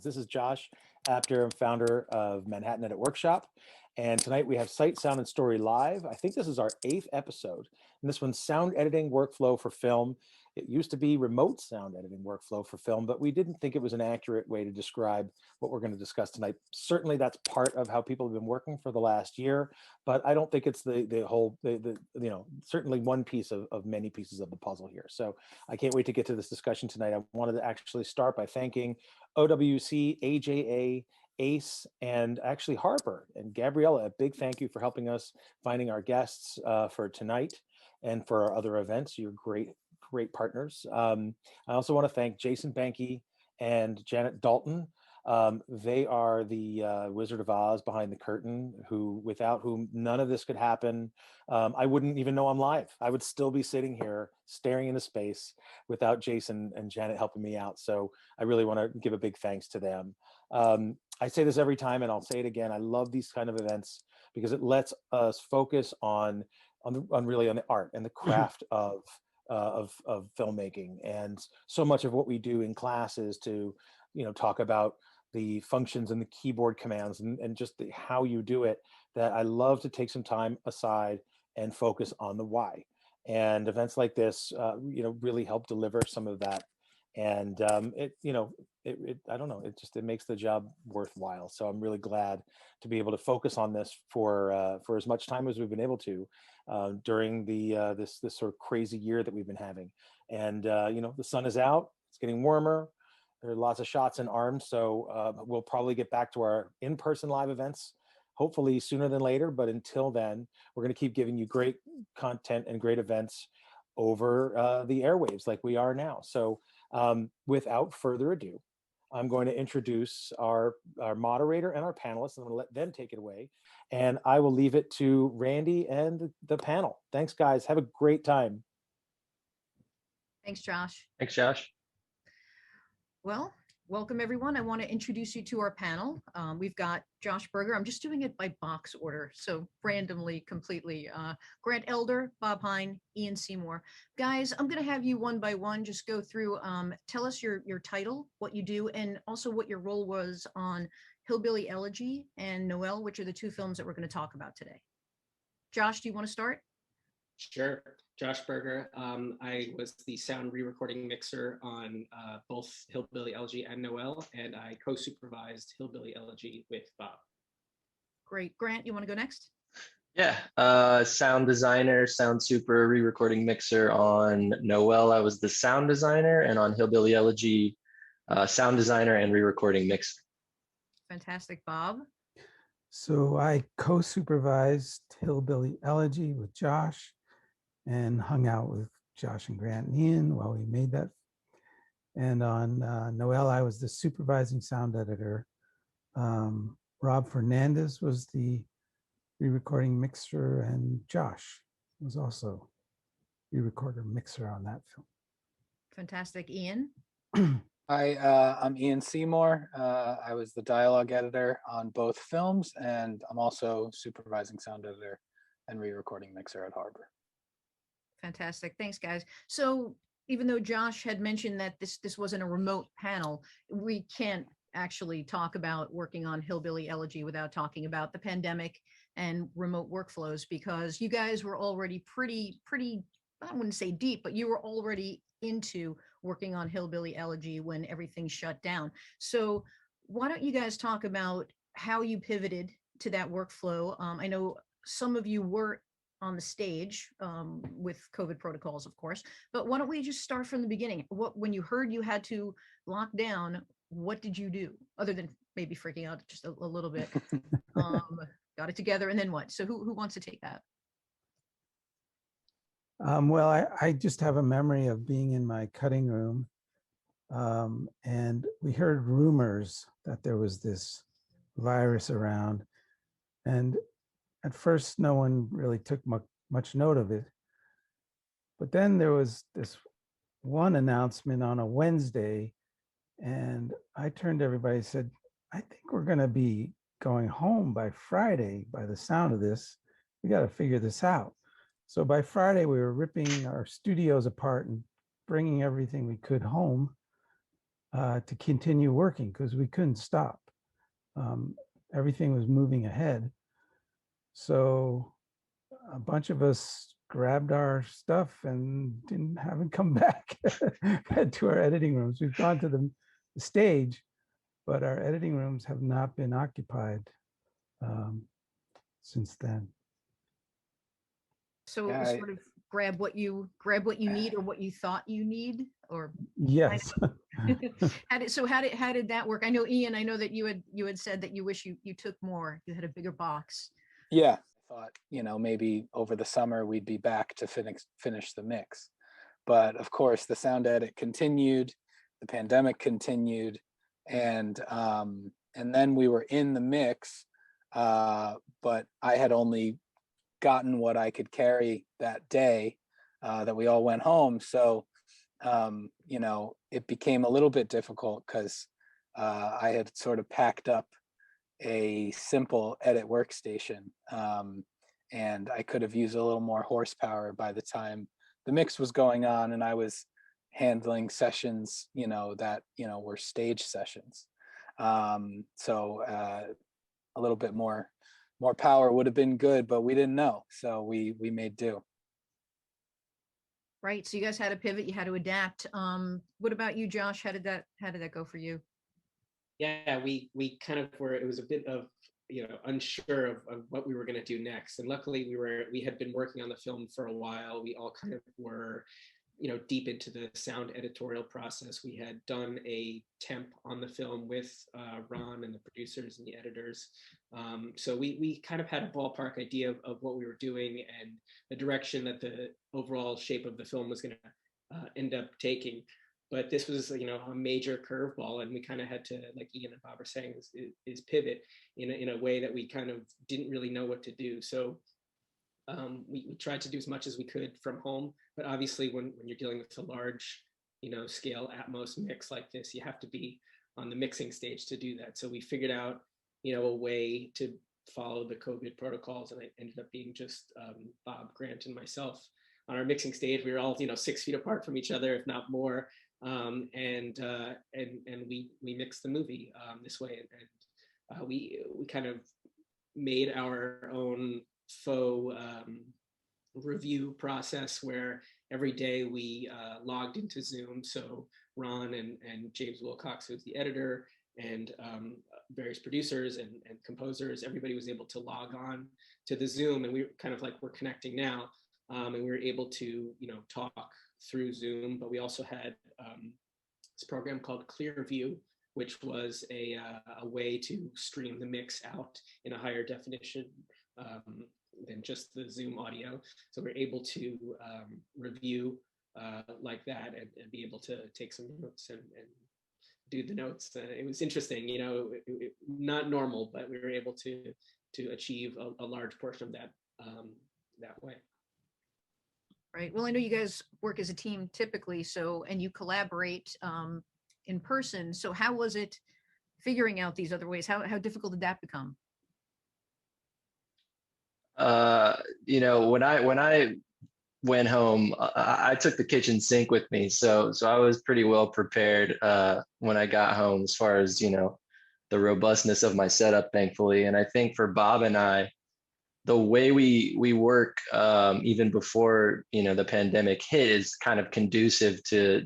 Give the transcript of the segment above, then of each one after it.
This is Josh Apter, I'm founder of Manhattan Edit Workshop. And tonight we have Sight, Sound, and Story live. I think this is our 8th episode. And this one's sound editing workflow for film. It used to be remote sound editing workflow for film, but we didn't think it was an accurate way to describe what we're going to discuss tonight. Certainly that's part of how people have been working for the last year, but I don't think it's the whole, certainly one piece of many pieces of the puzzle here. So I can't wait to get to this discussion tonight. I wanted to actually start by thanking OWC, AJA, Ace, and actually Harper and Gabriella. A big thank you for helping us finding our guests for tonight and for our other events. You're great partners. I also want to thank Jason Banke and Janet Dalton. They are the Wizard of Oz behind the curtain, without whom none of this could happen. I wouldn't even know I'm live. I would still be sitting here staring into space without Jason and Janet helping me out. So I really want to give a big thanks to them. I say this every time and I'll say it again. I love these kind of events because it lets us focus on the art and the craft of filmmaking. And so much of what we do in class is to, talk about the functions and the keyboard commands and just how you do it, that I love to take some time aside and focus on the why. And events like this, really help deliver some of that. And I don't know, it makes the job worthwhile. So I'm really glad to be able to focus on this for as much time as we've been able to during this sort of crazy year that we've been having. And the sun is out, it's getting warmer. There are lots of shots in arms, so we'll probably get back to our in-person live events hopefully sooner than later. But until then, we're going to keep giving you great content and great events over the airwaves like we are now. So without further ado, I'm going to introduce our moderator and our panelists. I'm going to let them take it away, and I will leave it to Randi and the panel. Thanks, guys. Have a great time. Thanks, Josh. Thanks, Josh. Well, welcome everyone. I want to introduce you to our panel. We've got Josh Berger. I'm just doing it by box order, so randomly, completely. Grant Elder, Bob Hein, Ian Cymore. Guys, I'm going to have you one by one just go through, tell us your title, what you do, and also what your role was on Hillbilly Elegy and Noel, which are the 2 films that we're going to talk about today. Josh, do you want to start? Sure. Josh Berger. I was the sound re-recording mixer on both Hillbilly Elegy and Noel, and I co-supervised Hillbilly Elegy with Bob. Great. Grant, you want to go next? Yeah, sound designer, sound super, re-recording mixer on Noel. I was the sound designer, and on Hillbilly Elegy, sound designer and re-recording mixer. Fantastic. Bob? So I co-supervised Hillbilly Elegy with Josh and hung out with Josh and Grant and Ian while we made that. And on Noel, I was the supervising sound editor. Rob Fernandez was the re-recording mixer, and Josh was also re-recorder mixer on that film. Fantastic. Ian? Hi, I'm Ian Cymore. I was the dialogue editor on both films, and I'm also supervising sound editor and re-recording mixer at Harper. Fantastic. Thanks, guys. So even though Josh had mentioned that this wasn't a remote panel, we can't actually talk about working on Hillbilly Elegy without talking about the pandemic and remote workflows, because you guys were already pretty, I wouldn't say deep, but you were already into working on Hillbilly Elegy when everything shut down. So why don't you guys talk about how you pivoted to that workflow? I know some of you were on the stage with COVID protocols, of course, but why don't we just start from the beginning? When you heard you had to lock down, what did you do other than maybe freaking out just a little bit? Got it together, and then what? So who wants to take that? Well, I just have a memory of being in my cutting room, and we heard rumors that there was this virus around, and at first no one really took much note of it. But then there was this one announcement on a Wednesday, and I turned to everybody and said, I think we're going to be going home by Friday by the sound of this. We got to figure this out. So by Friday, we were ripping our studios apart and bringing everything we could home. to continue working because we couldn't stop. Everything was moving ahead. So a bunch of us grabbed our stuff and haven't come back to our editing rooms. We've gone to the stage, but our editing rooms have not been occupied since then. So it was sort of grab what you need or what you thought you need, or yes. how did that work? I know, Ian, I know that you had said that you wish you took more, you had a bigger box. Yeah, I thought, you know, maybe over the summer we'd be back to finish the mix. But of course, the sound edit continued, the pandemic continued, and then we were in the mix, but I had only gotten what I could carry that day that we all went home. So, you know, it became a little bit difficult because I had sort of packed up a simple edit workstation, and I could have used a little more horsepower by the time the mix was going on and I was handling sessions, you know, that, you know, were stage sessions. So a little bit more power would have been good, but we didn't know, so we made do. Right, so you guys had to pivot, you had to adapt. What about you, Josh? How did that go for you? Yeah, we kind of were, it was a bit of, you know, unsure of what we were going to do next, and luckily we had been working on the film for a while. We all kind of were, you know, deep into the sound editorial process. We had done a temp on the film with Ron and the producers and the editors, so we kind of had a ballpark idea of what we were doing and the direction that the overall shape of the film was going to end up taking. But this was, you know, a major curveball, and we kind of had to, like Ian and Bob are saying, is pivot in a way that we kind of didn't really know what to do. So we tried to do as much as we could from home, but obviously when you're dealing with a large, you know, scale Atmos mix like this, you have to be on the mixing stage to do that. So we figured out, you know, a way to follow the COVID protocols, and it ended up being just Bob, Grant, and myself on our mixing stage. We were all, you know, 6 feet apart from each other, if not more. And we mixed the movie this way, and we kind of made our own faux review process where every day we logged into Zoom. So Ron and James Wilcox, who's the editor, and various producers and composers, everybody was able to log on to the Zoom, and we kind of like we're connecting now, and we were able to, you know, talk through Zoom. But we also had this program called Clearview, which was a way to stream the mix out in a higher definition than just the Zoom audio. So we're able to review like that and be able to take some notes and do the notes. It was interesting, you know, not normal, but we were able to achieve a large portion of that that way. Right. Well, I know you guys work as a team typically, so, and you collaborate in person. So how was it figuring out these other ways? How difficult did that become? You know, when I went home, I took the kitchen sink with me, so I was pretty well prepared when I got home as far as, you know, the robustness of my setup, thankfully. And I think for Bob and I, the way we work even before, you know, the pandemic hit is kind of conducive to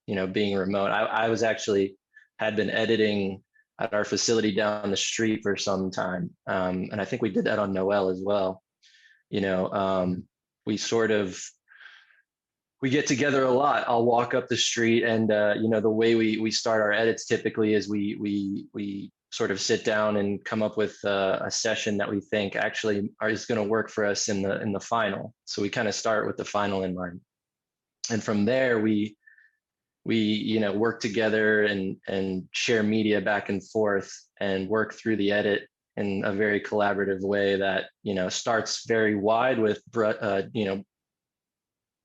you know, being remote. I was actually had been editing at our facility down the street for some time, and I think we did that on Noel as well. You know, we get together a lot. I'll walk up the street, and you know, the way we start our edits typically is we sort of sit down and come up with a session that we think actually is going to work for us in the final. So we kind of start with the final in mind, and from there we you know, work together and share media back and forth and work through the edit in a very collaborative way that, you know, starts very wide with you know,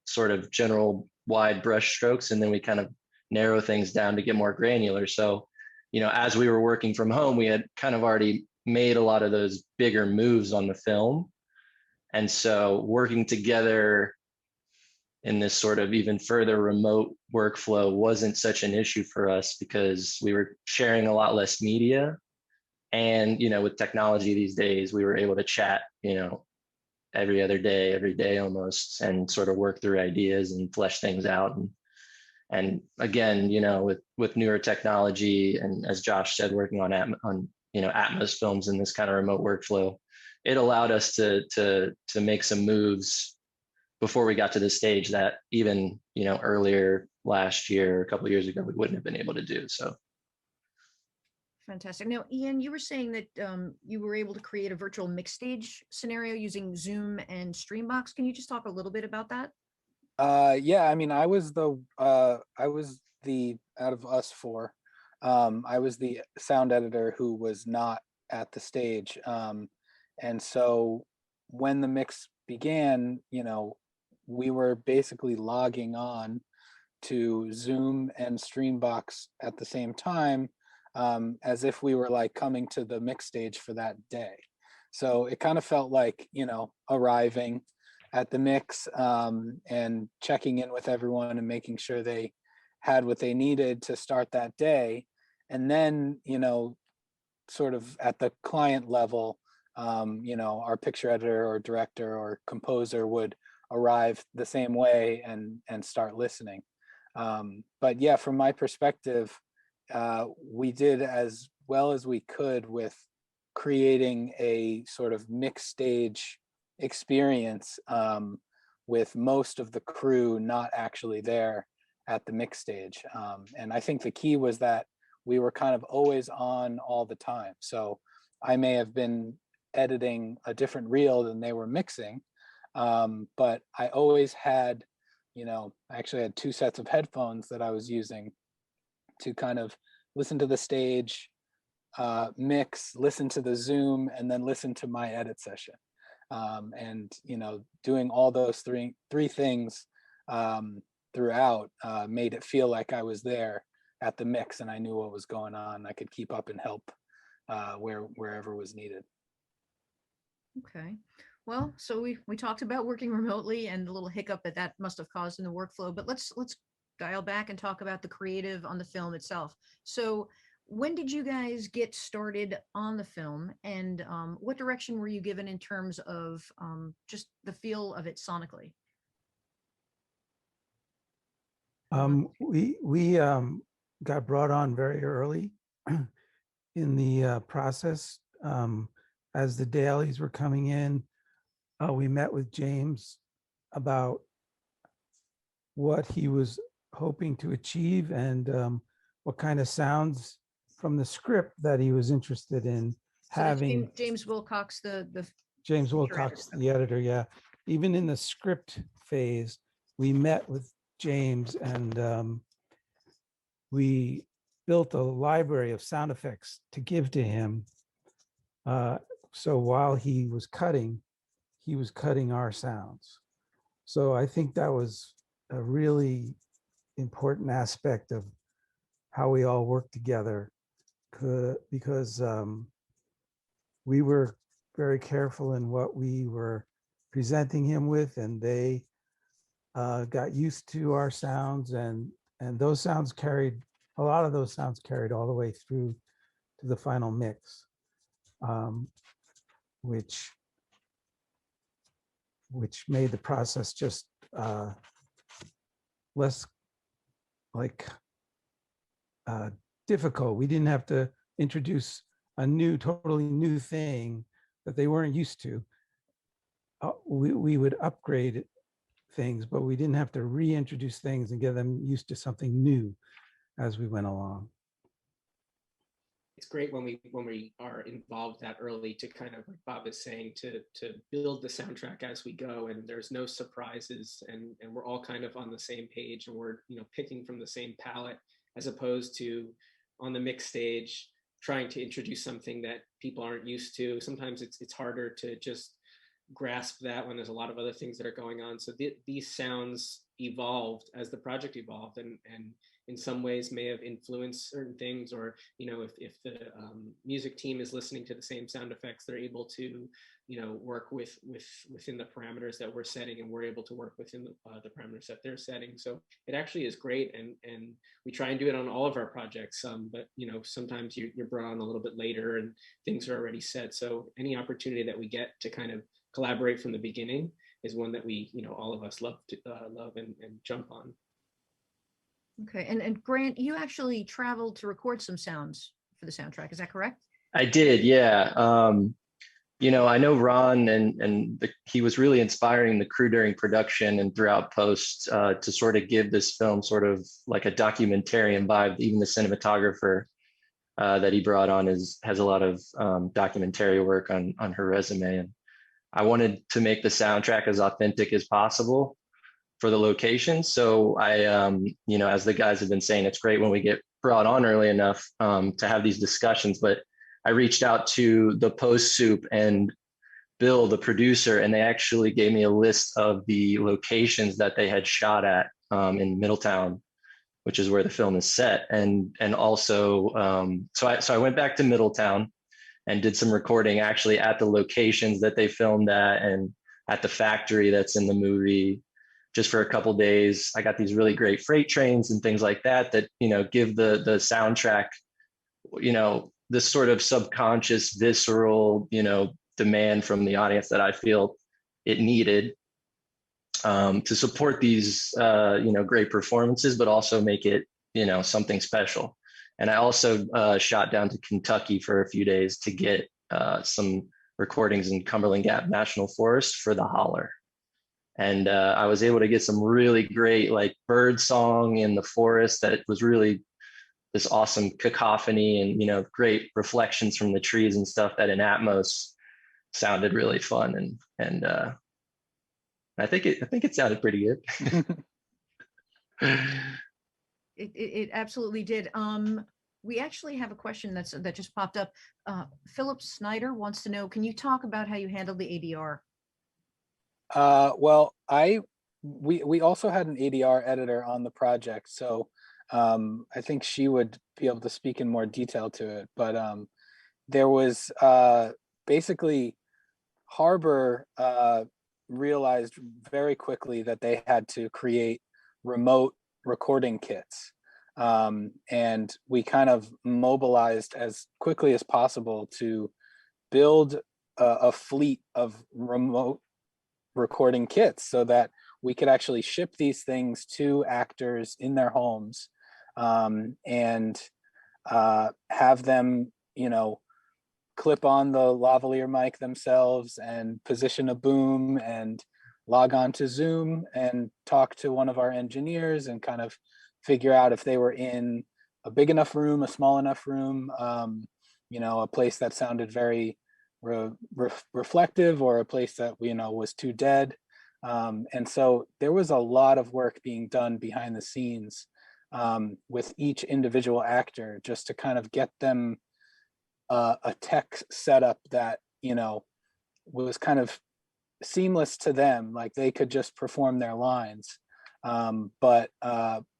sort of general wide brush strokes, and then we kind of narrow things down to get more granular. So, you know, as we were working from home, we had kind of already made a lot of those bigger moves on the film, and so working together in this sort of even further remote workflow wasn't such an issue for us because we were sharing a lot less media. And, with technology these days, we were able to chat, every other day, every day almost, and sort of work through ideas and flesh things out. And again, with newer technology, and as Josh said, working on Atmos films in this kind of remote workflow, it allowed us to make some moves before we got to the stage that even earlier last year, a couple of years ago, we wouldn't have been able to do. So fantastic. Now, Ian, you were saying that you were able to create a virtual mix stage scenario using Zoom and Streambox. Can you just talk a little bit about that? Yeah, I mean, I was the out of us four, I was the sound editor who was not at the stage. And so when the mix began, we were basically logging on to Zoom and Streambox at the same time, as if we were like coming to the mix stage for that day. So it kind of felt like, arriving at the mix, and checking in with everyone and making sure they had what they needed to start that day. And then, sort of at the client level, our picture editor or director or composer would arrive the same way and start listening. But yeah, from my perspective, we did as well as we could with creating a sort of mixed stage experience, with most of the crew not actually there at the mix stage. And I think the key was that we were kind of always on all the time. So I may have been editing a different reel than they were mixing, but I always had, I actually had 2 sets of headphones that I was using to kind of listen to the stage, mix, listen to the Zoom, and then listen to my edit session. And doing all those three things throughout made it feel like I was there at the mix and I knew what was going on. I could keep up and help wherever was needed. Okay. Well, so we talked about working remotely and the little hiccup that must have caused in the workflow, but let's dial back and talk about the creative on the film itself. So when did you guys get started on the film, and what direction were you given in terms of just the feel of it sonically? We got brought on very early in the process. As the dailies were coming in, we met with James about what he was hoping to achieve and what kind of sounds from the script that he was interested in So that's having. James Wilcox, the James feature Wilcox, editor. the editor, yeah. Even in the script phase, we met with James and we built a library of sound effects to give to him. So while he was cutting our sounds. So I think that was a really important aspect of how we all worked together, because we were very careful in what we were presenting him with, and they got used to our sounds, and those sounds carried, a lot of those sounds carried all the way through to the final mix, which made the process just less like difficult. We didn't have to introduce a totally new thing that they weren't used to. We would upgrade things, but we didn't have to reintroduce things and get them used to something new as we went along. It's great when we are involved that early to kind of, like Bob is saying, to build the soundtrack as we go, and there's no surprises, and we're all kind of on the same page, and we're picking from the same palette, as opposed to on the mix stage trying to introduce something that people aren't used to. Sometimes it's harder to just grasp that when there's a lot of other things that are going on. So these sounds evolved as the project evolved, and in some ways may have influenced certain things, or, you know, if the music team is listening to the same sound effects, they're able to, you know, work within the parameters that we're setting, and we're able to work within the parameters that they're setting. So it actually is great, and we try and do it on all of our projects. But you know, sometimes you're brought on a little bit later and things are already set. So any opportunity that we get to kind of collaborate from the beginning is one that we, you know, all of us love and jump on. Okay, and Grant, you actually traveled to record some sounds for the soundtrack. Is that correct? I did, yeah. You know, I know Ron he was really inspiring the crew during production and throughout post to sort of give this film sort of like a documentarian vibe. Even the cinematographer that he brought on has a lot of documentary work on her resume, and I wanted to make the soundtrack as authentic as possible for the location. So I, you know, as the guys have been saying, it's great when we get brought on early enough to have these discussions, but I reached out to the post soup and Bill, the producer, and they actually gave me a list of the locations that they had shot at in Middletown, which is where the film is set. And also, so I went back to Middletown and did some recording actually at the locations that they filmed at and at the factory that's in the movie, just for a couple days. I got these really great freight trains and things like that, you know, give the soundtrack, you know, this sort of subconscious, visceral, you know, demand from the audience that I feel it needed to support these, you know, great performances, but also make it, you know, something special. And I also shot down to Kentucky for a few days to get some recordings in Cumberland Gap National Forest for The Holler. And I was able to get some really great like bird song in the forest that was really this awesome cacophony and, you know, great reflections from the trees and stuff that in Atmos sounded really fun. And I think it sounded pretty good. It absolutely did. We actually have a question that just popped up. Philip Snyder wants to know, can you talk about how you handled the ADR? Well, we also had an ADR editor on the project, so I think she would be able to speak in more detail to it. But there was basically Harbor realized very quickly that they had to create remote recording kits. And we kind of mobilized as quickly as possible to build a fleet of remote recording kits so that we could actually ship these things to actors in their homes and have them, you know, clip on the lavalier mic themselves and position a boom and log on to Zoom and talk to one of our engineers and kind of figure out if they were in a big enough room, a small enough room, you know, a place that sounded very reflective or a place that, you know, was too dead. And so there was a lot of work being done behind the scenes with each individual actor just to kind of get them a tech setup that, you know, was kind of seamless to them, like they could just perform their lines, but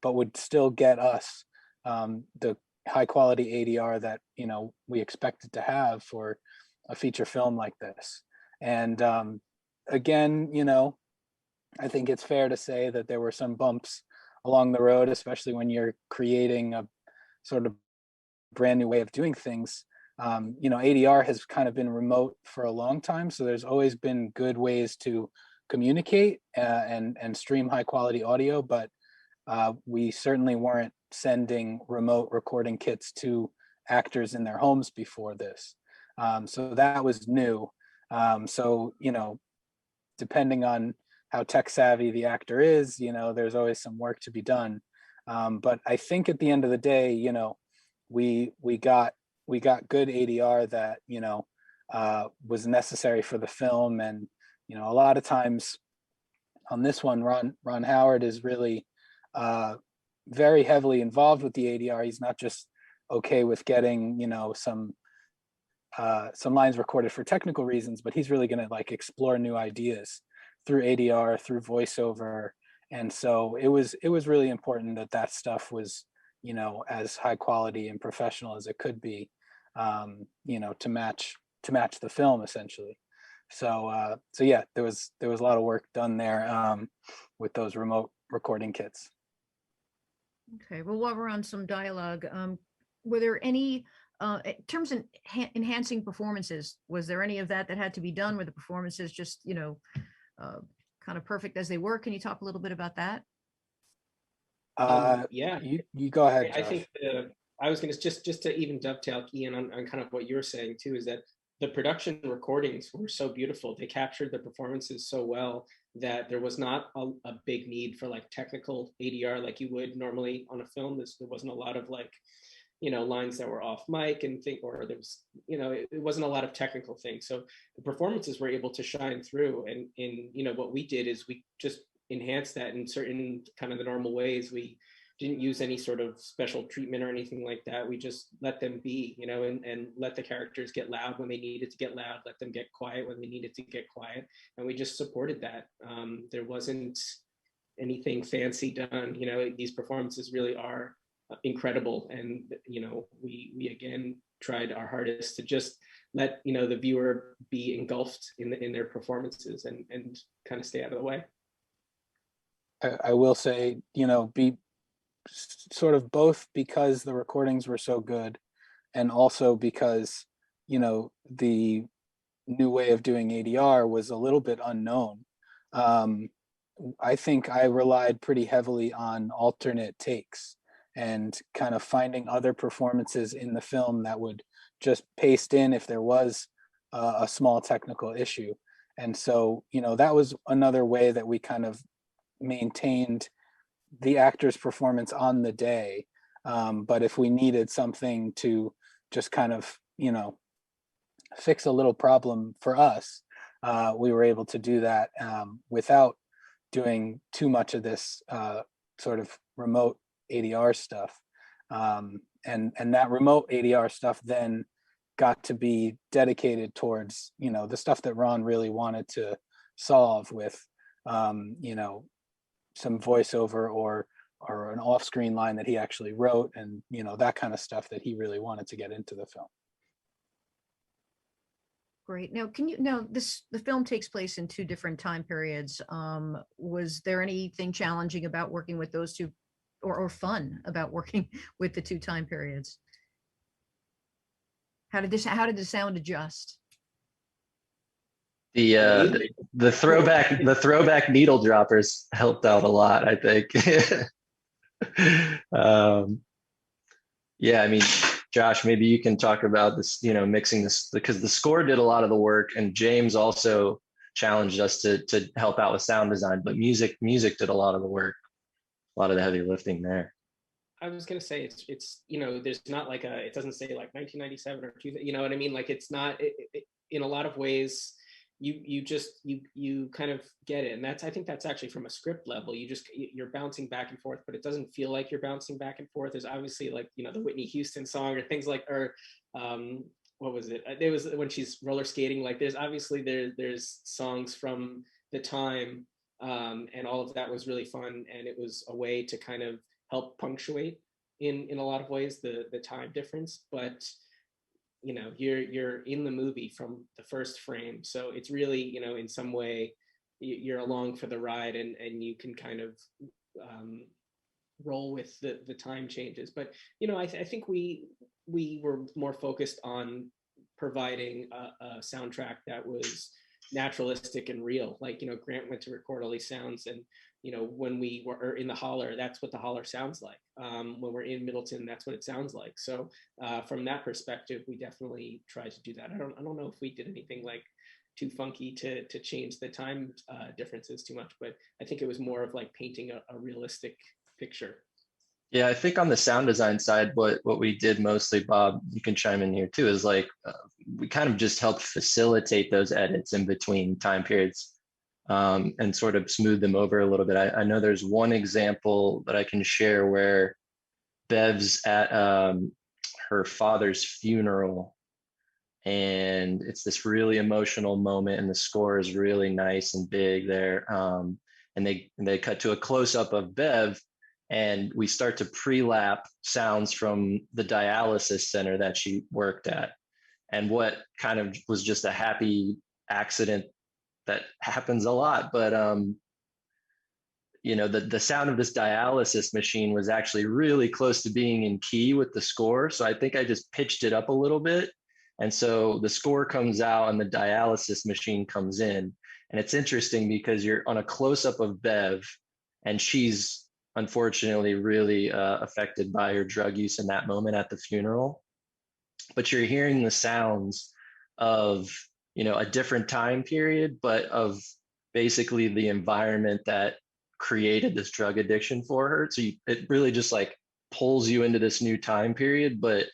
would still get us the high quality ADR that, you know, we expected to have for a feature film like this. And again, you know, I think it's fair to say that there were some bumps along the road, especially when you're creating a sort of brand new way of doing things. You know, ADR has kind of been remote for a long time, so there's always been good ways to communicate and stream high quality audio, but we certainly weren't sending remote recording kits to actors in their homes before this. So that was new. So, you know, depending on how tech savvy the actor is, you know, there's always some work to be done. But I think at the end of the day, you know, we got good ADR that, you know, was necessary for the film. And, you know, a lot of times on this one, Ron Howard is really very heavily involved with the ADR. He's not just okay with getting, you know, some lines recorded for technical reasons, but he's really going to like explore new ideas through ADR, through voiceover. And so it was really important that that stuff was as high quality and professional as it could be, to match the film essentially. So yeah, there was a lot of work done there with those remote recording kits. Okay, well, while we're on some dialogue, were there any, in terms of enhancing performances, was there any of that had to be done? Were the performances just, kind of perfect as they were? Can you talk a little bit about that? Yeah, you go ahead, I Josh. think I was going to just to even dovetail, Ian, on kind of what you're saying too, is that the production recordings were so beautiful. They captured the performances so well that there was not a big need for like technical ADR like you would normally on a film. There wasn't a lot of like, lines that were off mic or there was, it wasn't a lot of technical things. So the performances were able to shine through. And what we did is we just enhanced that in certain kind of the normal ways. We didn't use any sort of special treatment or anything like that. We just let them be, and let the characters get loud when they needed to get loud, let them get quiet when they needed to get quiet. And we just supported that. There wasn't anything fancy done. These performances really are incredible. And, we again tried our hardest to just let, the viewer be engulfed in their performances and kind of stay out of the way. I will say, be sort of both because the recordings were so good and also because, the new way of doing ADR was a little bit unknown. I think I relied pretty heavily on alternate takes and kind of finding other performances in the film that would just paste in if there was a small technical issue. And so, that was another way that we kind of maintained the actor's performance on the day. But if we needed something to just kind of, fix a little problem for us, we were able to do that without doing too much of this sort of remote ADR stuff. And that remote ADR stuff then got to be dedicated towards, the stuff that Ron really wanted to solve with, some voiceover or an off-screen line that he actually wrote, and that kind of stuff that he really wanted to get into the film. Great. Now, the film takes place in two different time periods. Was there anything challenging about working with those two, or fun about working with the two time periods? How did the sound adjust? The throwback needle droppers helped out a lot, I think. Yeah, I mean, Josh, maybe you can talk about this, mixing this, because the score did a lot of the work, and James also challenged us to help out with sound design, but music did a lot of the work, a lot of the heavy lifting there. I was gonna say it's there's not like it doesn't say like 1997 or 2000, you know what I mean? Like it's not in a lot of ways. You kind of get it, and I think that's actually from a script level. You're bouncing back and forth, but it doesn't feel like you're bouncing back and forth. There's obviously like the Whitney Houston song or things like, or what was it? There was when she's roller skating. Like there's obviously there's songs from the time, and all of that was really fun, and it was a way to kind of help punctuate in a lot of ways the time difference, but you're in the movie from the first frame, so it's really in some way you're along for the ride, and you can kind of roll with the time changes. But I think we were more focused on providing a soundtrack that was naturalistic and real. Like Grant went to record all these sounds, and when we were in the holler, that's what the holler sounds like. When we're in Middleton, that's what it sounds like. So from that perspective, we definitely tried to do that. I don't know if we did anything like too funky to change the time differences too much, but I think it was more of like painting a realistic picture. Yeah, I think on the sound design side, what we did mostly, Bob, you can chime in here too, is like we kind of just helped facilitate those edits in between time periods. And sort of smooth them over a little bit. I know there's one example that I can share where Bev's at her father's funeral, and it's this really emotional moment, and the score is really nice and big there. And they cut to a close up of Bev, and we start to pre-lap sounds from the dialysis center that she worked at. And what kind of was just a happy accident that happens a lot, but you know, the sound of this dialysis machine was actually really close to being in key with the score. So I think I just pitched it up a little bit. And so the score comes out and the dialysis machine comes in. And it's interesting because you're on a close-up of Bev, and she's unfortunately really affected by her drug use in that moment at the funeral. But you're hearing the sounds of, you know, a different time period, but of basically the environment that created this drug addiction for her. So it really just like pulls you into this new time period. But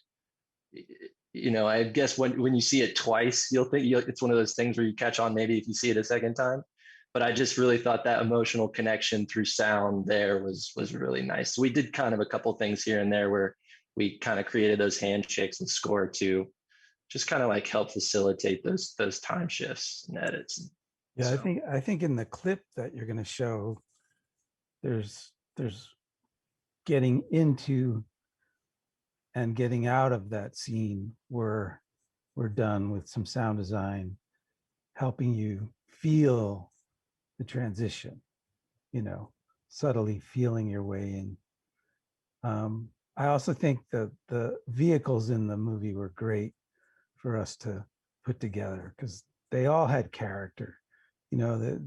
you know, I guess when you see it twice, you'll think it's one of those things where you catch on maybe if you see it a second time. But I just really thought that emotional connection through sound there was really nice. So we did kind of a couple things here and there where we kind of created those handshakes and score to just kind of like help facilitate those time shifts and edits. Yeah, So. I think in the clip that you're going to show, there's getting into and getting out of that scene where we're done with some sound design, helping you feel the transition, you know, subtly feeling your way in. I also think that the vehicles in the movie were great for us to put together because they all had character. You know,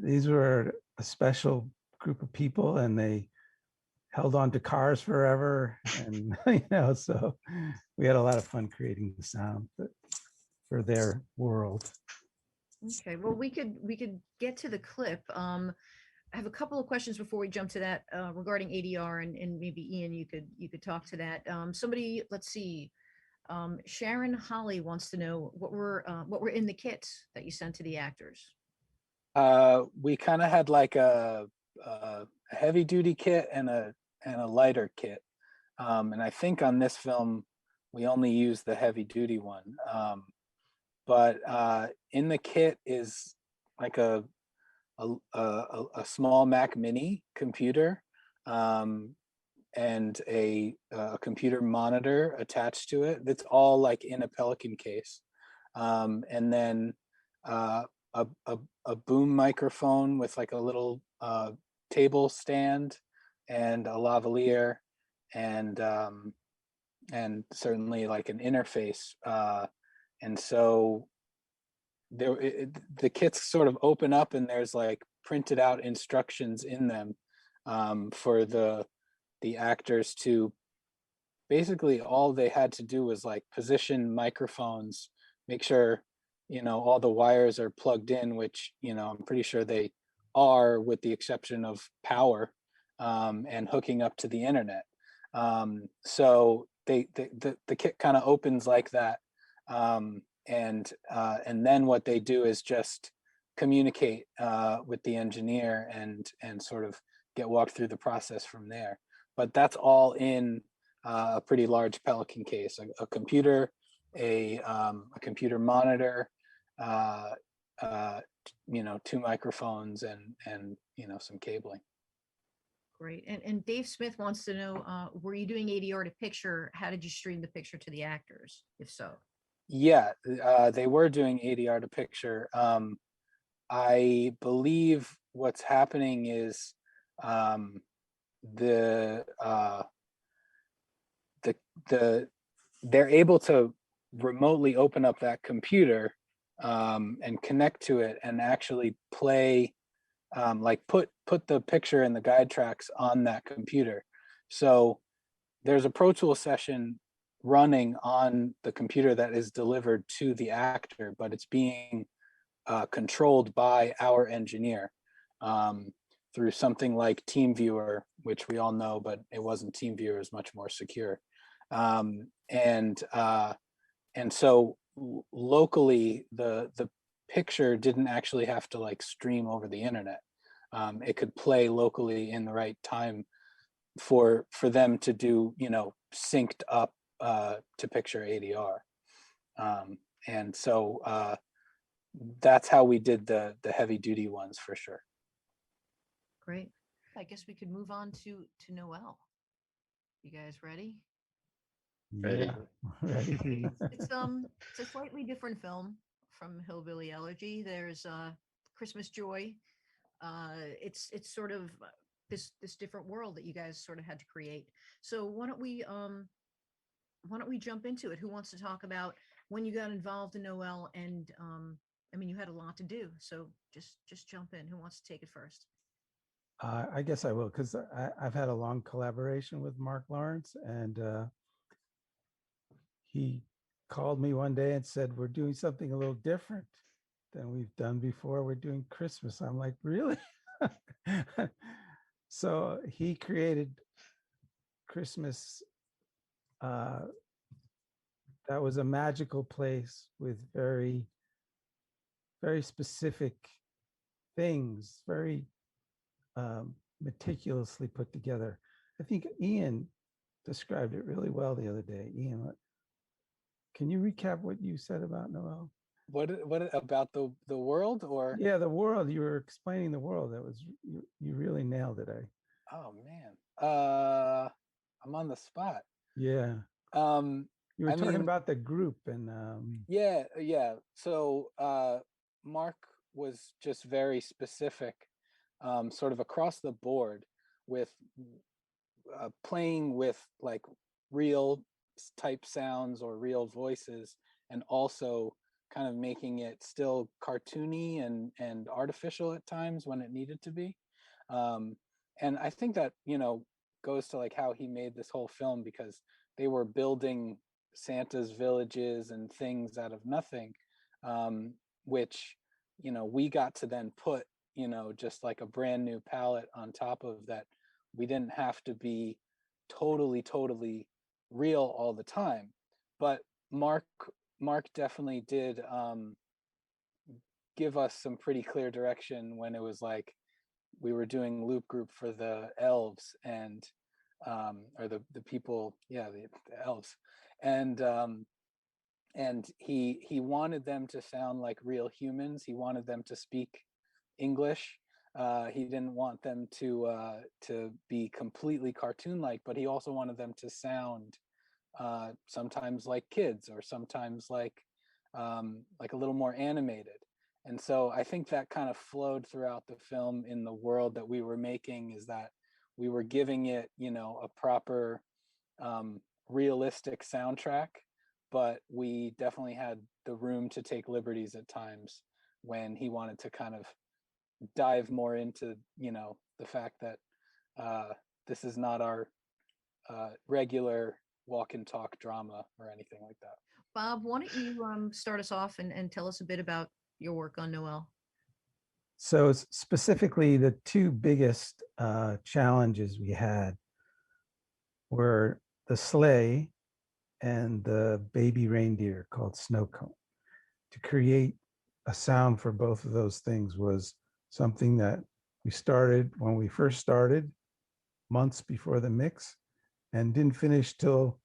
these were a special group of people, and they held on to cars forever, and you know, so we had a lot of fun creating the sound for their world. Okay, well, we could get to the clip. I have a couple of questions before we jump to that regarding ADR, and maybe Ian, you could talk to that. Somebody, let's see, Sharon Holly wants to know what were in the kits that you sent to the actors. We kind of had like a heavy duty kit and a lighter kit, and I think on this film we only used the heavy duty one. But in the kit is like a small Mac Mini computer, and a computer monitor attached to it. That's all like in a Pelican case, and then a boom microphone with like a little table stand and a lavalier, and certainly like an interface. And so the kits sort of open up, and there's like printed out instructions in them for the actors to basically, all they had to do was like position microphones, make sure, you know, all the wires are plugged in, which, you know, I'm pretty sure they are, with the exception of power, and hooking up to the internet. So the kit kind of opens like that. And then what they do is just communicate with the engineer and sort of get walked through the process from there. But that's all in a pretty large Pelican case: a computer, a computer monitor, you know, 2 microphones, and you know, some cabling. Great. And Dave Smith wants to know, were you doing ADR to picture? How did you stream the picture to the actors, if so? Yeah, they were doing ADR to picture. I believe what's happening is they're able to remotely open up that computer and connect to it and actually play, like put the picture and the guide tracks on that computer. So there's a Pro Tools session running on the computer that is delivered to the actor, but it's being controlled by our engineer through something like TeamViewer, which we all know, but it wasn't TeamViewer, is much more secure. And so locally, the picture didn't actually have to like stream over the internet. It could play locally in the right time for them to do, you know, synced up to picture ADR. And so that's how we did the heavy duty ones, for sure. Great. I guess we could move on to Noel. You guys ready? Ready. Yeah, ready for you. It's a slightly different film from Hillbilly Elegy. There's Christmas Joy. It's sort of this different world that you guys sort of had to create. So why don't we jump into it? Who wants to talk about when you got involved in Noel? And I mean, you had a lot to do, so just jump in. Who wants to take it first? I guess I will, because I've had a long collaboration with Mark Lawrence, and he called me one day and said, "We're doing something a little different than we've done before. We're doing Christmas." I'm like, "Really?" So he created Christmas. That was a magical place with very, very specific things, very meticulously put together. I think Ian described it really well the other day. Ian, can you recap what you said about Noel? What about the world, or? Yeah, the world. You were explaining the world. That was you really nailed it. Oh man, I'm on the spot. Yeah. Um, You were I talking mean, about the group and yeah. So Mark was just very specific, sort of across the board with playing with like real type sounds or real voices, and also kind of making it still cartoony and artificial at times when it needed to be. And I think that, goes to like how he made this whole film, because they were building Santa's villages and things out of nothing, which, we got to then put, just like a brand new palette on top of that. We didn't have to be totally real all the time, but Mark definitely did give us some pretty clear direction when it was like we were doing loop group for the elves, and or the people, yeah, the elves, and he wanted them to sound like real humans. He wanted them to speak English. He didn't want them to be completely cartoon-like, but he also wanted them to sound sometimes like kids, or sometimes like a little more animated. And so I think that kind of flowed throughout the film in the world that we were making, is that we were giving it, a proper realistic soundtrack, but we definitely had the room to take liberties at times when he wanted to kind of dive more into, the fact that this is not our regular walk and talk drama or anything like that. Bob, why don't you start us off and tell us a bit about your work on Noel? so specifically the two biggest challenges we had were the sleigh and the baby reindeer called snow cone. To create a sound for both of those things was something that we started when we first started, months before the mix, and didn't finish till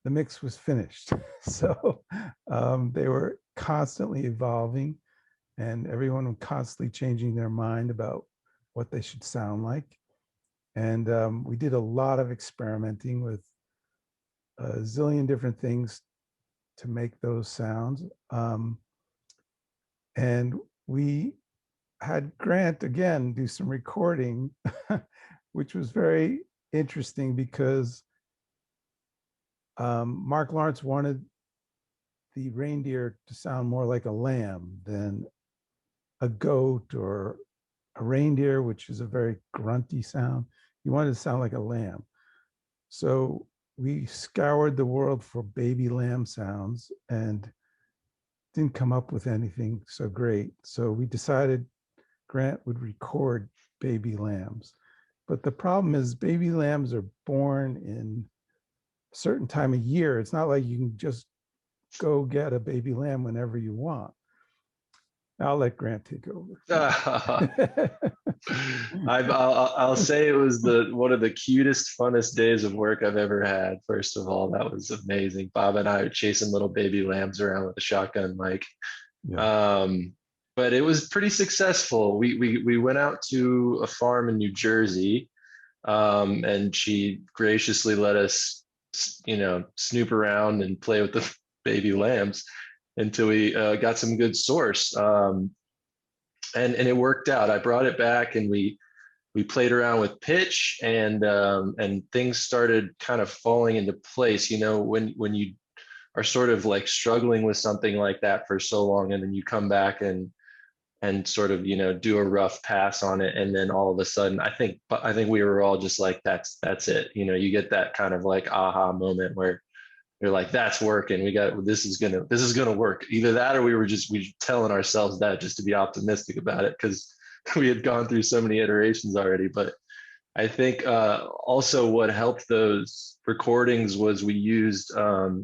the mix was finished. So they were constantly evolving, and everyone was constantly changing their mind about what they should sound like. And we did a lot of experimenting with a zillion different things to make those sounds. And we had Grant again do some recording, which was very interesting because Mark Lawrence wanted the reindeer to sound more like a lamb than a goat or a reindeer, which is a very grunty sound. He wanted to sound like a lamb. So we scoured the world for baby lamb sounds and didn't come up with anything so great. So we decided Grant would record baby lambs. But the problem is baby lambs are born in a certain time of year. It's not like you can just go get a baby lamb whenever you want. I'll let Grant take over. I'll say it was one of the cutest, funnest days of work I've ever had. First of all, that was amazing. Bob and I are chasing little baby lambs around with a shotgun mic. Yeah. but it was pretty successful. We went out to a farm in New Jersey, and she graciously let us, snoop around and play with the baby lambs until we got some good source. And it worked out. I brought it back, and we played around with pitch, and things started kind of falling into place. When you are sort of like struggling with something like that for so long, and then you come back and sort of do a rough pass on it, and then all of a sudden, I think we were all just like, that's it. You get that kind of like aha moment where you're like, that's working. This is gonna work. Either that, or we were telling ourselves that just to be optimistic about it, because we had gone through so many iterations already. But I think also what helped those recordings was we used a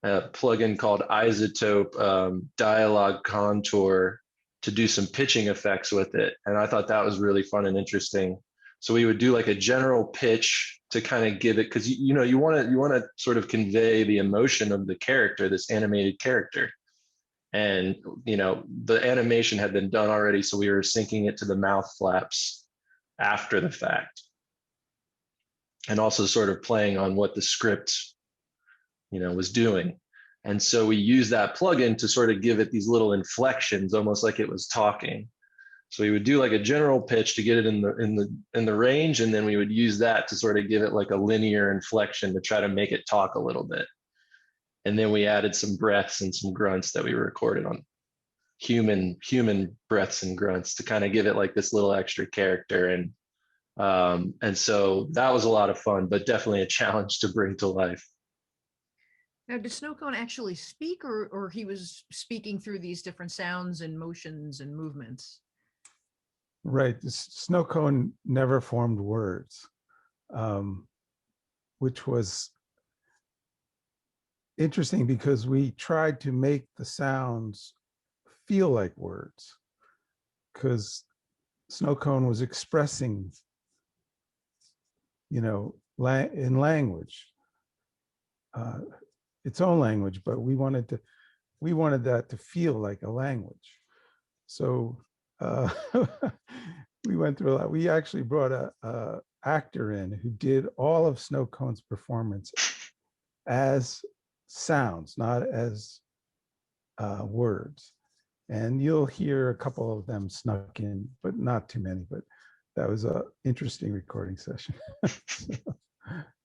plugin called Isotope Dialogue Contour to do some pitching effects with it, and I thought that was really fun and interesting. So we would do like a general pitch to kind of give it, because you want to sort of convey the emotion of the character, this animated character. And the animation had been done already, so we were syncing it to the mouth flaps after the fact, and also sort of playing on what the script was doing. And so we used that plugin to sort of give it these little inflections, almost like it was talking. So we would do like a general pitch to get it in the range, and then we would use that to sort of give it like a linear inflection to try to make it talk a little bit. And then we added some breaths and some grunts that we recorded on human breaths and grunts to kind of give it like this little extra character. And so that was a lot of fun, but definitely a challenge to bring to life. Now, did Snowcone actually speak, or he was speaking through these different sounds and motions and movements? Right. Snowcone never formed words, which was interesting because we tried to make the sounds feel like words, because Snowcone was expressing, in language, its own language, but we wanted that to feel like a language. So we went through a lot. We actually brought a actor in who did all of Snowcone's performance as sounds, not as words. And you'll hear a couple of them snuck in, but not too many. But that was an interesting recording session.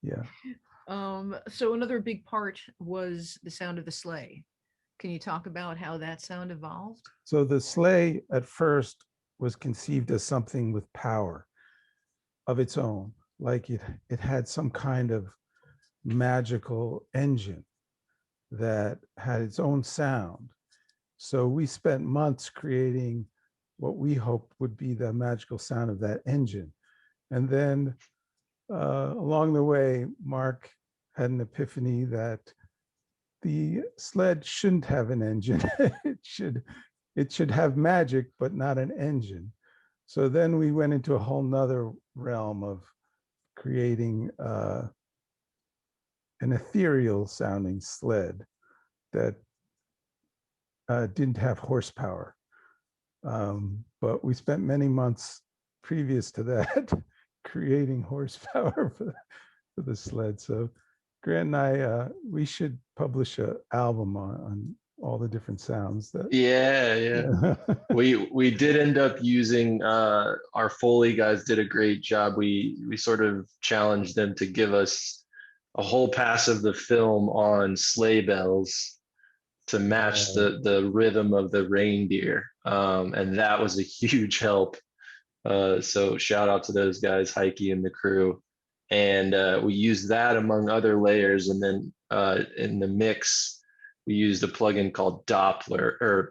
Yeah. So another big part was the sound of the sleigh. Can you talk about how that sound evolved? So the sleigh at first was conceived as something with power of its own, like it had some kind of magical engine that had its own sound. So we spent months creating what we hoped would be the magical sound of that engine. And then along the way, Mark had an epiphany that the sled shouldn't have an engine. it should have magic, but not an engine. So then we went into a whole nother realm of creating an ethereal sounding sled that didn't have horsepower. But we spent many months previous to that creating horsepower for the sled. So Grant and I, we should publish an album on all the different sounds that. Yeah. We did end up using our Foley guys did a great job. We sort of challenged them to give us a whole pass of the film on sleigh bells to match the rhythm of the reindeer, and that was a huge help. So shout out to those guys, Heike and the crew. And we used that among other layers. And then in the mix, we used a plugin called Traveler,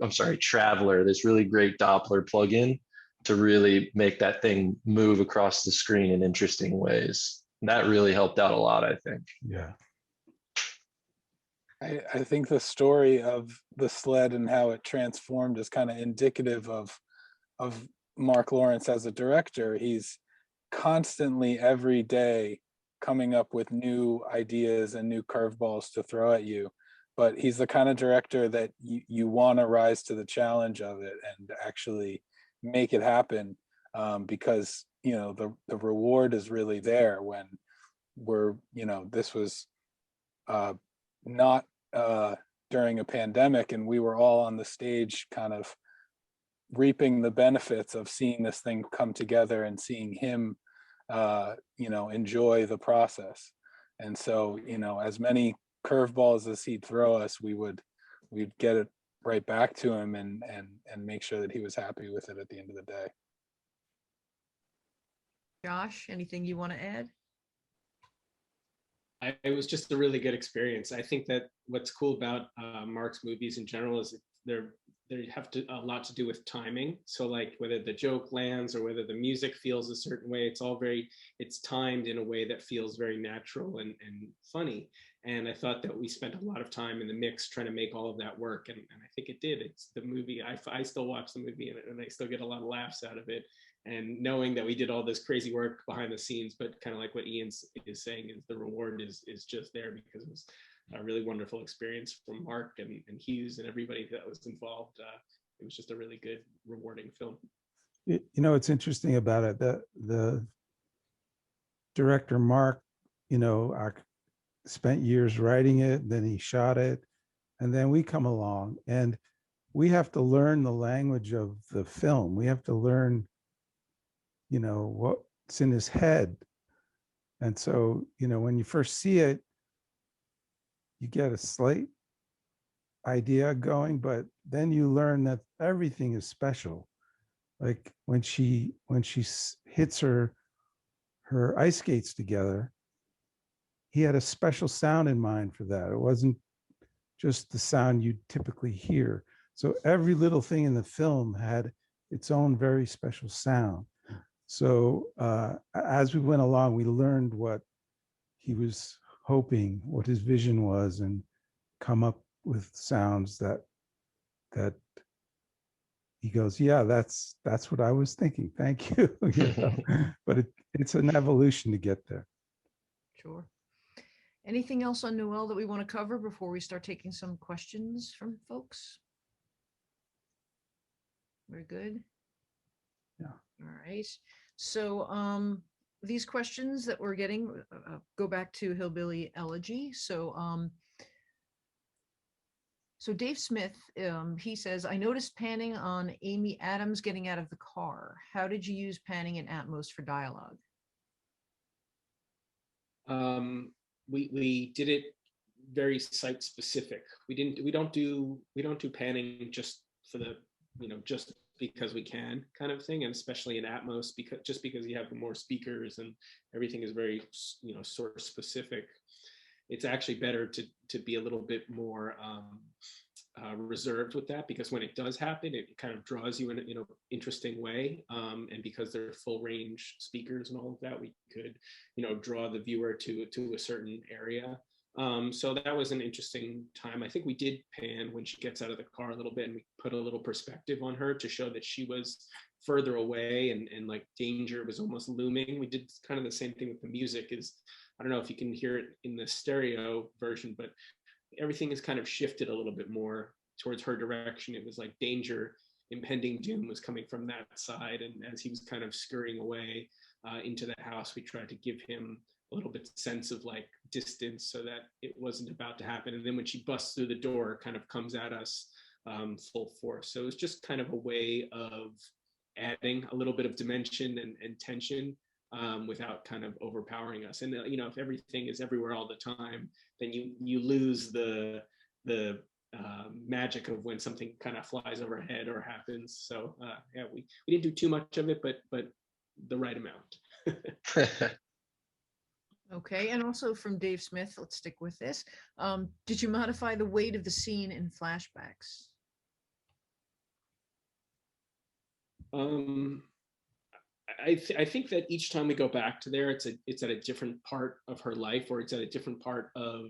this really great Doppler plugin to really make that thing move across the screen in interesting ways. And that really helped out a lot, I think. Yeah. I think the story of the sled and how it transformed is kind of indicative of Mark Lawrence as a director. He's constantly every day coming up with new ideas and new curveballs to throw at you. but he's the kind of director that you want to rise to the challenge of it and actually make it happen, because the reward is really there when this was not during a pandemic, and we were all on the stage kind of reaping the benefits of seeing this thing come together and seeing him enjoy the process. And so as many curveballs as he'd throw us, we'd get it right back to him and make sure that he was happy with it at the end of the day. Josh, anything you want to add? It was just a really good experience. I think that what's cool about Mark's movies in general is they have a lot to do with timing. So like whether the joke lands or whether the music feels a certain way, it's timed in a way that feels very natural and funny. And I thought that we spent a lot of time in the mix trying to make all of that work. And I think it did. It's the movie. I still watch the movie and I still get a lot of laughs out of it. And knowing that we did all this crazy work behind the scenes, but kind of like what Ian is saying, is the reward is just there because it was a really wonderful experience from Mark and Hughes and everybody that was involved. It was just a really good, rewarding film. It's interesting about it that the director Mark, spent years writing it, then he shot it, and then we come along and we have to learn the language of the film. We have to learn what's in his head. And so when you first see it, you get a slight idea going, but then you learn that everything is special. Like when she hits her ice skates together, he had a special sound in mind for that. It wasn't just the sound you typically hear. So every little thing in the film had its own very special sound. So as we went along, we learned what he was hoping, what his vision was, and come up with sounds that he goes, yeah, that's what I was thinking. Thank you. But it's an evolution to get there. Sure. Anything else on Noel that we want to cover before we start taking some questions from folks? We're good. Yeah. All right. So these questions that we're getting go back to Hillbilly Elegy. So Dave Smith, he says, I noticed panning on Amy Adams getting out of the car. How did you use panning in Atmos for dialogue? We did it very site specific. We don't do panning just for the just because we can kind of thing, and especially in Atmos because you have more speakers and everything is very source specific. It's actually better to be a little bit more reserved with that, because when it does happen, it kind of draws you in an interesting way. And because they're full range speakers and all of that, we could draw the viewer to a certain area. So that was an interesting time. I think we did pan when she gets out of the car a little bit, and we put a little perspective on her to show that she was further away and like danger was almost looming. We did kind of the same thing with the music. I don't know if you can hear it in the stereo version, but everything is kind of shifted a little bit more towards her direction. It was like danger, impending doom was coming from that side. And as he was kind of scurrying away into the house, we tried to give him a little bit sense of like distance so that it wasn't about to happen. And then when she busts through the door, it kind of comes at us full force. So it was just kind of a way of adding a little bit of dimension and tension without kind of overpowering us. And if everything is everywhere all the time, then you lose the magic of when something kind of flies overhead or happens. So yeah, we didn't do too much of it, but the right amount. Okay, and also from Dave Smith, let's stick with this. Did you modify the weight of the scene in flashbacks? I think that each time we go back to there, it's at a different part of her life, or it's at a different part of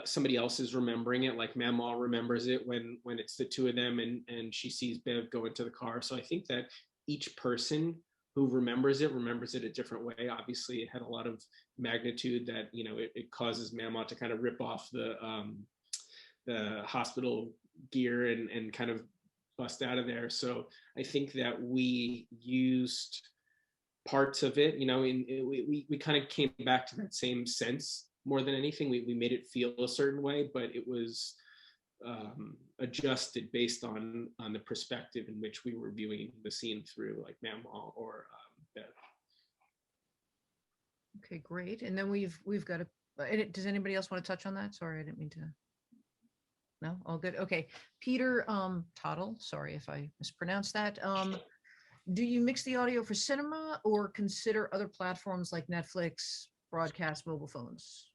somebody else is remembering it. Like Mama remembers it when it's the two of them and she sees Bev go into the car. So I think that each person who remembers it a different way. Obviously, it had a lot of magnitude that it causes Mama to kind of rip off the hospital gear and kind of bust out of there. So I think that we used parts of it, we kind of came back to that same sense more than anything. We made it feel a certain way, but it was adjusted based on the perspective in which we were viewing the scene through, like Manuel or Bev. Okay, great. And then we've got a, does anybody else want to touch on that? Sorry, I didn't mean to. No, all good. Okay, Peter Tottle, sorry if I mispronounced that. Do you mix the audio for cinema or consider other platforms like Netflix, broadcast, mobile phones?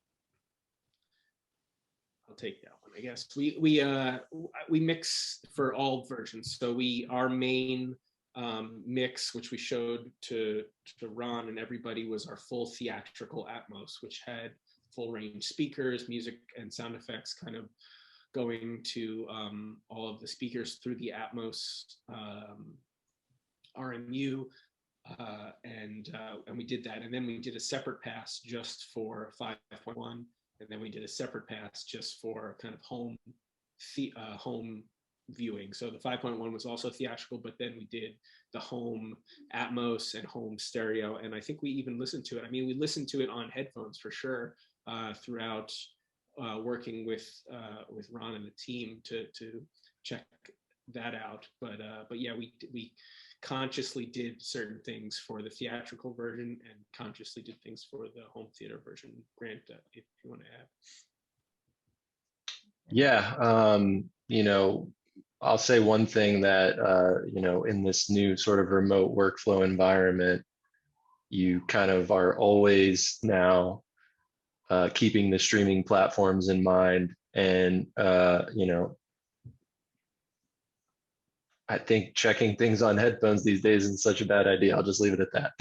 I'll take that one, I guess. We mix for all versions. So our main mix, which we showed to Ron and everybody, was our full theatrical Atmos, which had full range speakers, music and sound effects kind of going to all of the speakers through the Atmos RMU, and we did that. And then we did a separate pass just for 5.1, and then we did a separate pass just for kind of home viewing. So the 5.1 was also theatrical, but then we did the home Atmos and home stereo. And I think we even listened to it. I mean, we listened to it on headphones for sure throughout working with Ron and the team to check that out. But yeah, we consciously did certain things for the theatrical version and consciously did things for the home theater version. Grant, if you want to add. Yeah, I'll say one thing that, in this new sort of remote workflow environment, you kind of are always now keeping the streaming platforms in mind. And, I think checking things on headphones these days isn't such a bad idea. I'll just leave it at that.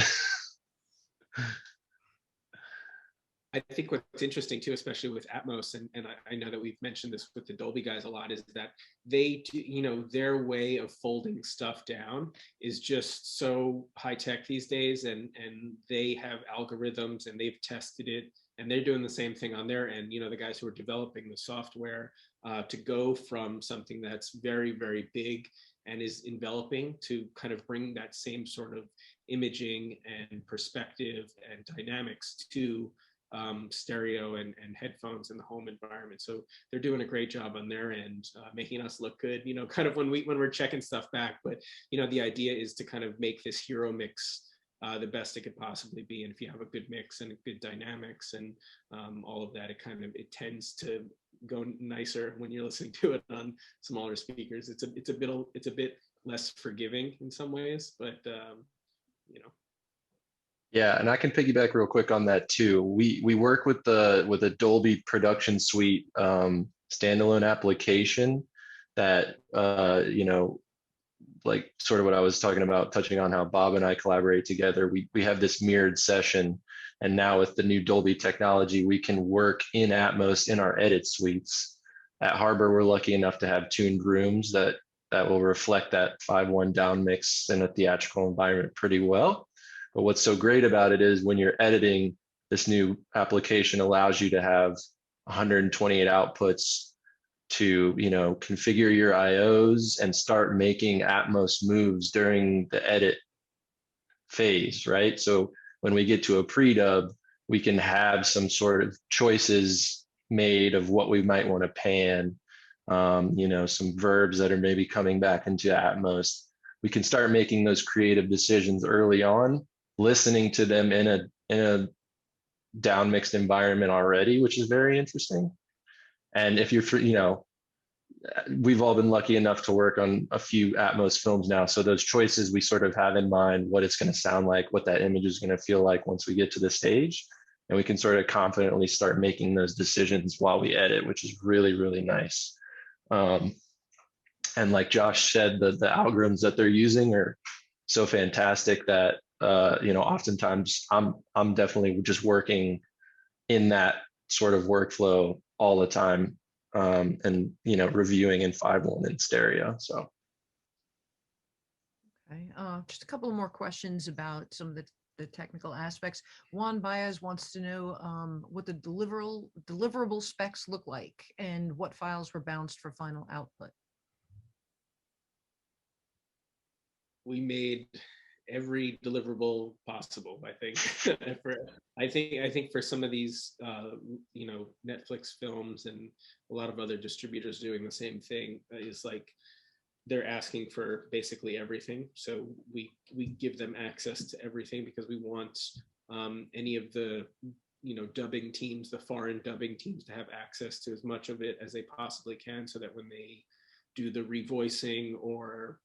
I think what's interesting too, especially with Atmos, and I know that we've mentioned this with the Dolby guys a lot, is that they, their way of folding stuff down is just so high tech these days, and they have algorithms and they've tested it, and they're doing the same thing on their end. The guys who are developing the software to go from something that's very, very big and is enveloping to kind of bring that same sort of imaging and perspective and dynamics to stereo and headphones in the home environment. So they're doing a great job on their end, making us look good, kind of when we're checking stuff back. But the idea is to kind of make this hero mix the best it could possibly be. And if you have a good mix and a good dynamics and all of that, it tends to go nicer when you're listening to it on smaller speakers. It's a bit less forgiving in some ways, but Yeah, and I can piggyback real quick on that too. We work with a Dolby production suite standalone application that like sort of what I was talking about, touching on how Bob and I collaborate together. We have this mirrored session, and now with the new Dolby technology, we can work in Atmos in our edit suites. At Harbor, we're lucky enough to have tuned rooms that will reflect that 5.1 down mix in a theatrical environment pretty well. But what's so great about it is when you're editing, this new application allows you to have 128 outputs to, configure your IOs and start making Atmos moves during the edit phase, right? So when we get to a pre-dub, we can have some sort of choices made of what we might want to pan, some verbs that are maybe coming back into Atmos. We can start making those creative decisions early on, listening to them in a down mixed environment already, which is very interesting. And if you're, we've all been lucky enough to work on a few Atmos films now. So those choices, we sort of have in mind what it's going to sound like, what that image is going to feel like once we get to the stage. And we can sort of confidently start making those decisions while we edit, which is really, really nice. And like Josh said, the algorithms that they're using are so fantastic that, oftentimes I'm definitely just working in that sort of workflow all the time, and reviewing in 5.1 in stereo. So okay, just a couple more questions about some of the the technical aspects. Juan Baez wants to know what the deliverable specs look like and what files were bounced for final output. We made every deliverable possible, I think. I think for some of these you know, Netflix films and a lot of other distributors doing the same thing, is like they're asking for basically everything. So we give them access to everything because we want any of the, you know, dubbing teams, the foreign dubbing teams, to have access to as much of it as they possibly can, so that when they do the revoicing or,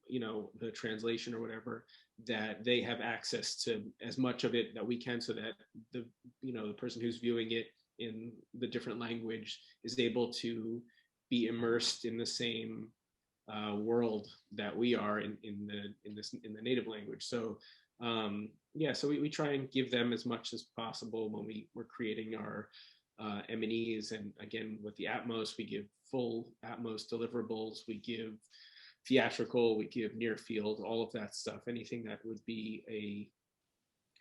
you know, the translation or whatever, that they have access to as much of it that we can, so that the, you know, the person who's viewing it in the different language is able to be immersed in the same world that we are in the native language. So yeah, so we try and give them as much as possible when we're creating our M&Es. And again, with the Atmos, we give full Atmos deliverables, we give theatrical, we give near field, all of that stuff. Anything that would be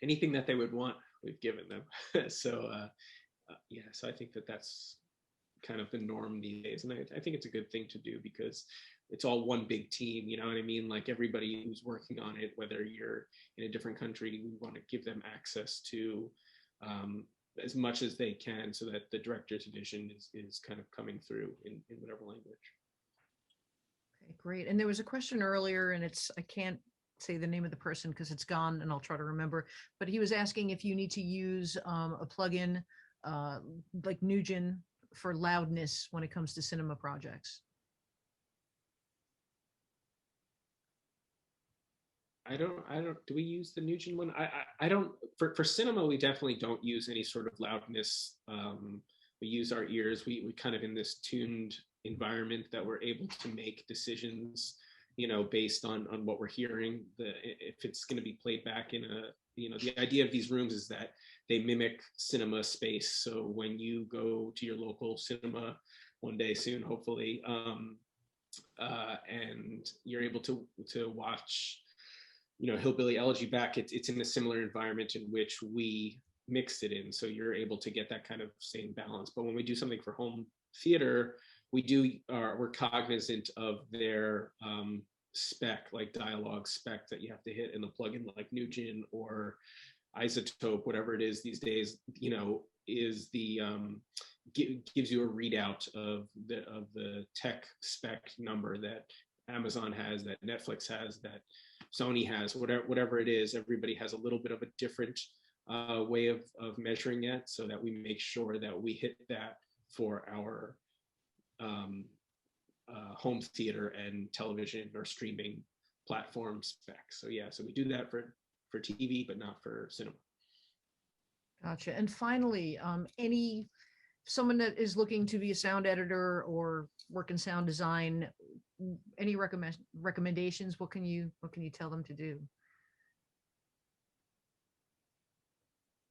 anything that they would want, we've given them. So yeah, so I think that's kind of the norm these days, and I think it's a good thing to do, because it's all one big team, you know what I mean? Like everybody who's working on it, whether you're in a different country, we want to give them access to as much as they can, so that the director's vision is kind of coming through in whatever language. Okay, great. And there was a question earlier, and I can't say the name of the person because it's gone, and I'll try to remember, but he was asking if you need to use a plugin like Nugent for loudness when it comes to cinema projects. I don't, do we use the Nugent one? I don't, for cinema, we definitely don't use any sort of loudness. We use our ears. We kind of in this tuned environment that we're able to make decisions, you know, based on what we're hearing. If it's going to be played back in a, you know, the idea of these rooms is that they mimic cinema space. So when you go to your local cinema one day soon, hopefully, and you're able to watch, you know, Hillbilly Elegy back, it's in a similar environment in which we mixed it in. So you're able to get that kind of same balance. But when we do something for home theater, we're cognizant of their spec, like dialogue spec that you have to hit in the plugin, like Nugent or Isotope, whatever it is these days, you know, is the gives you a readout of the tech spec number that Amazon has, that Netflix has, that Sony has, whatever it is. Everybody has a little bit of a different way of measuring it, so that we make sure that we hit that for our home theater and television or streaming platform specs. So yeah, so we do that for TV, but not for cinema. Gotcha. And finally, someone that is looking to be a sound editor or work in sound design, any recommendations? What can you tell them to do?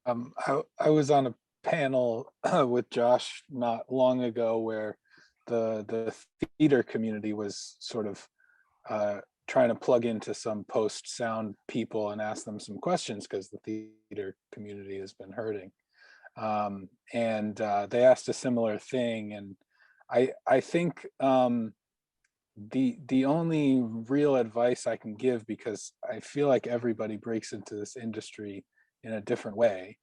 I was on a panel with Josh not long ago where the theater community was sort of trying to plug into some post sound people and ask them some questions, because the theater community has been hurting. And they asked a similar thing, and I think the only real advice I can give, because I feel like everybody breaks into this industry in a different way,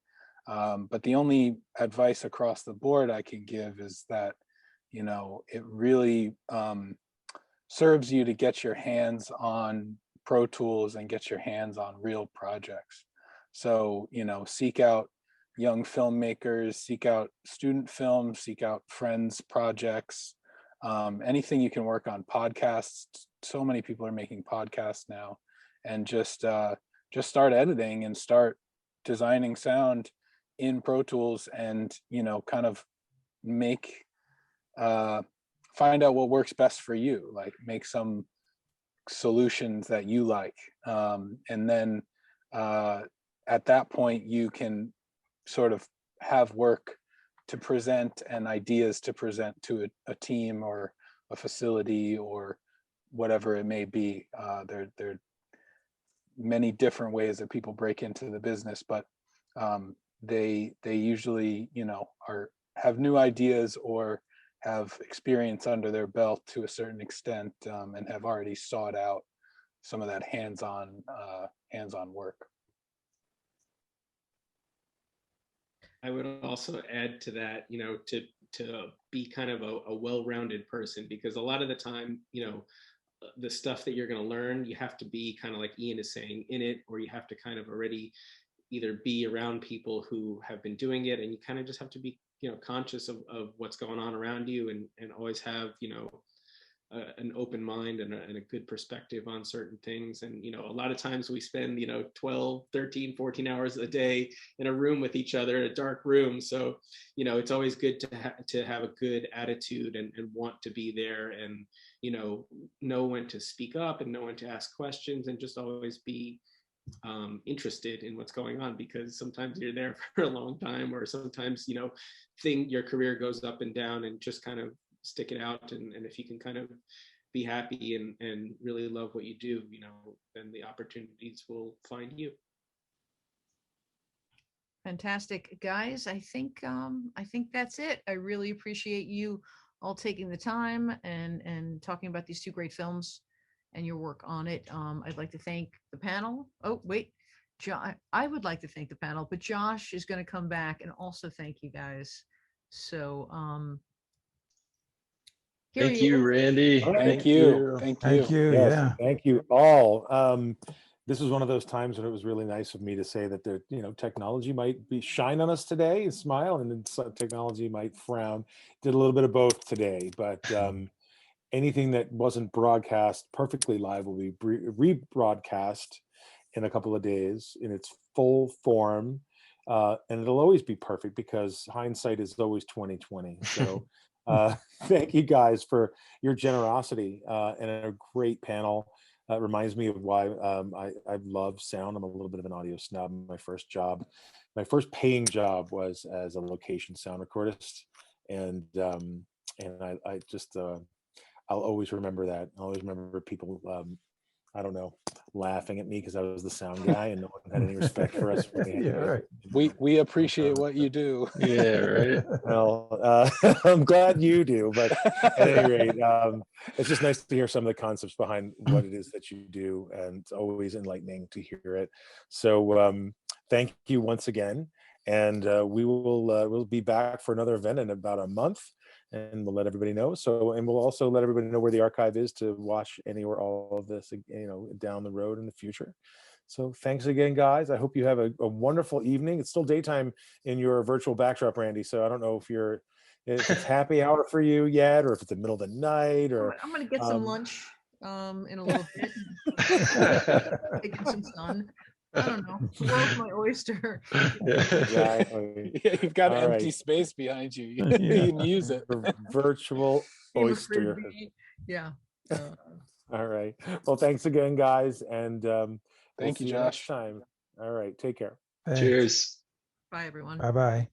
but the only advice across the board I can give is that, you know, it really serves you to get your hands on Pro Tools and get your hands on real projects. So, you know, seek out young filmmakers, seek out student films, seek out friends projects, anything you can work on. Podcasts, so many people are making podcasts now, and just start editing and start designing sound in Pro Tools, and, you know, kind of make find out what works best for you, like make some solutions that you like, and then at that point you can sort of have work to present and ideas to present to a team or a facility or whatever it may be. many different ways that people break into the business, but they usually, you know, have new ideas or have experience under their belt to a certain extent, and have already sought out some of that hands-on work. I would also add to that, you know, to be kind of a well-rounded person, because a lot of the time, you know, the stuff that you're going to learn, you have to be kind of like Ian is saying in it, or you have to kind of already either be around people who have been doing it, and you kind of just have to be, you know, conscious of what's going on around you, and always have, you know, an open mind and a good perspective on certain things. And, you know, a lot of times we spend, you know, 12, 13, 14 hours a day in a room with each other, in a dark room. So, you know, it's always good to have a good attitude and want to be there, and, you know when to speak up and know when to ask questions, and just always be interested in what's going on, because sometimes you're there for a long time, or sometimes, you know, your career goes up and down, and just kind of stick it out. And if you can kind of be happy and really love what you do, you know, then the opportunities will find you. Fantastic, guys. I think that's it. I really appreciate you all taking the time and talking about these two great films and your work on it. I'd like to thank the panel. Oh, wait, I would like to thank the panel, but Josh is going to come back and also thank you guys. So, Thank you, Randy. All right. Thank you. Thank you. Thank you. Yes, Yeah. thank you all. This was one of those times when it was really nice of me to say that the, you know, technology might be shine on us today and smile, and then technology might frown. Did a little bit of both today, but anything that wasn't broadcast perfectly live will be rebroadcast in a couple of days in its full form, and it'll always be perfect because hindsight is always 2020. So. Thank you guys for your generosity and a great panel. It reminds me of why I love sound. I'm a little bit of an audio snob. My first paying job was as a location sound recordist, and I just I'll always remember that. I'll always remember people I don't know, laughing at me because I was the sound guy and no one had any respect for us. Yeah, right. We appreciate what you do. Yeah, right. Well, I'm glad you do, but at any rate, it's just nice to hear some of the concepts behind what it is that you do, and it's always enlightening to hear it. So thank you once again, and we'll be back for another event in about a month, and we'll let everybody know. So, and we'll also let everybody know where the archive is to watch any or all of this, you know, down the road in the future. So thanks again, guys. I hope you have a wonderful evening. It's still daytime in your virtual backdrop, Randy. So I don't know if it's happy hour for you yet, or if it's the middle of the night, or I'm going to get some lunch in a little bit. Get some sun. I don't know. The world's my oyster. Exactly. Yeah, you've got All empty right. space behind you. You Yeah. can use it. Virtual Game of oyster. Frisbee. Yeah. All right. Well, thanks again, guys, and we'll Thank you, see you next Josh. time. All right. Take care. Thanks. Cheers. Bye, everyone. Bye-bye.